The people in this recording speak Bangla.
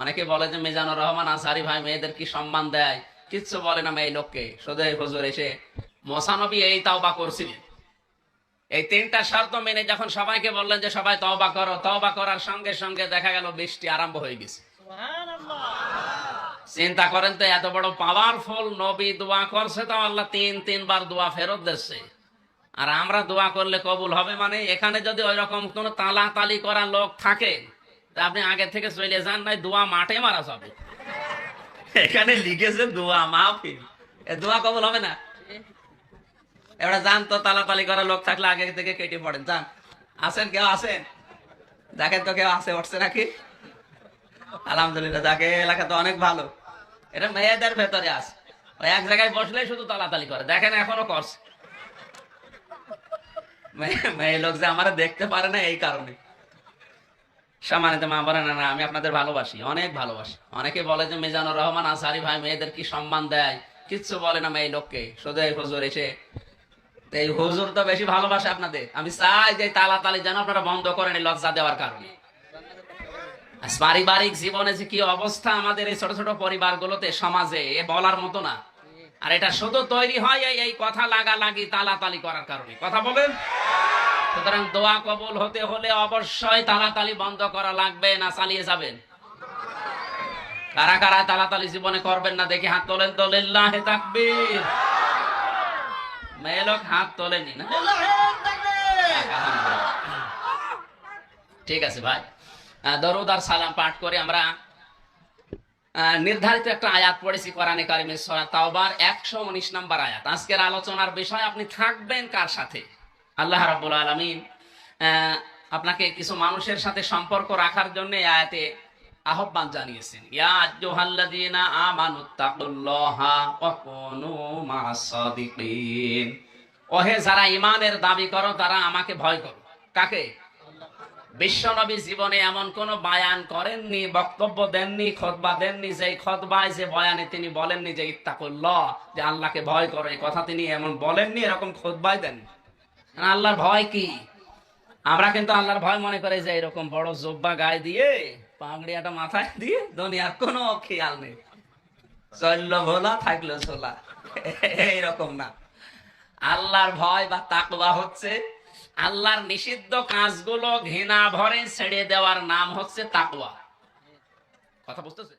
অনেকে বলে যে মিজানুর রহমান আনসারী ভাই মেয়েদের কি সম্মান দেয়, কিচ্ছু বলে না মেয়ে লোককে। শুধু হুজুর এসে মোসানবী এই তাওবা করছিলেন, এই তিনটা শর্ত মেনে যখন সবাইকে বললেন যে সবাই তওবা করো, তওবা করার সঙ্গে সঙ্গে দেখা গেল বৃষ্টি আরম্ভ হয়ে গেছে। চিন্তা করেন তো, এত বড় পাওয়ারফুল নবী দোয়া করছে, তো আল্লাহ তিনবার দোয়া ফেরত দিচ্ছে। আর আমরা দোয়া করলে কবুল হবে মানে? এখানে যদি ওই রকম কোন তালি করা লোক থাকে, তা আপনি আগে থেকে চলে যান, নাই দোয়া মাঠে মারা যাবে। এখানে লিখেছে দোয়া মাহফিল, এ দোয়া কবুল হবে না। এবার যান তো, তালি করা লোক থাকলে আগে থেকে কেটে পড়েন। যান, আসেন, কেউ আসেন, দেখেন তো কেউ আসে উঠছে নাকি। আলহামদুলিল্লাহ, যাকে এলাকা তো অনেক ভালো। এটা মেয়েদের ভেতরে আছে, ওই এক জায়গায় বসলেই শুধু তালি করে। দেখেন এখনো করছে। মেয়ে লোক যে আমরা দেখতে পারে না, এই কারণে। সম্মানিত মা বলেন না, আমি আপনাদের ভালোবাসি, অনেক ভালোবাসি। অনেকে বলে যে মিজানুর রহমান আনসারী ভাই মেয়েদের কি সম্মান দেয়, কিচ্ছু বলে না মেয়ে লোককে। শুধু এই হুজুর এসে, এই হুজুর তো বেশি ভালোবাসে আপনাদের। আমি চাই যে তালি যেন আপনারা বন্ধ করেন, এই লজ্জা দেওয়ার কারণে। পারিবারিক জীবনে যে কি অবস্থা আমাদের এই ছোট ছোট পরিবারগুলোতে, সমাজে, এ বলার মতো না। আর এটা শুধু তৈরি হয় এই কথা লাগালাগি তালি করার কারণে। কথা বলেন। সুতরাং দোয়া কবুল হতে হলে অবশ্যই তালি বন্ধ করা লাগবে, না চালিয়ে যাবেন? কারা কারা তালি জীবনে করবেন না দেখি হাত তোলেন তো। লিল্লাহি তাকবীর। মেয়ে লোক হাত তোলেনি না? ঠিক আছে ভাই, দরুদ আর সালাম পাঠ করে আমরা নির্ধারিত একটা আয়াত পড়েছি কোরআনে কারিমের সূরা তাওবার 119 নম্বর আয়াত। আজকের আলোচনার বিষয়, আপনি থাকবেন কার সাথে? আল্লাহ রাব্বুল আলামিন আপনাকে কিছু মানুষের সাথে সম্পর্ক রাখার জন্য এই আয়াতে আহ্বান জানিয়েছেন। ইয়া আইয়ুহাল্লাযীনা আমানুত্তাকুল্লাহা ওয়া কুনু মা'আস সাদিকিন। ওহে যারা ঈমানের দাবি করো, তারা আমাকে ভয় করো। কাকে? বিশ্বনবী জীবনে এমন কোন বায়ান করেননি, বক্তব্য দেননি, খুতবা দেননি, যে খুতবায়, যে বয়ানে তিনি বলেননি যে ইত্তাকুল্লাহ, যে আল্লাহকে ভয় করো। এই কথা তিনি এমন বলেননি, এরকম খুতবায় দেন। আল্লাহর ভয় কি? আমরা কিন্তু আল্লাহর ভয় মনে করি যে এরকম বড় জুব্বা গায়ে দিয়ে, পাগড়িয়াটা মাথায় দিয়ে, দুনিয়ার কোনো খেয়াল নেই, চললো ভোলা থাকলো ছোলা, এইরকম না। আল্লাহর ভয় বা তাকওয়া হচ্ছে আল্লাহর নিষিদ্ধ কাজগুলো ঘৃণা ভরে ছেড়ে দেওয়ার নাম হচ্ছে তাকওয়া। কথা বুঝতেছে?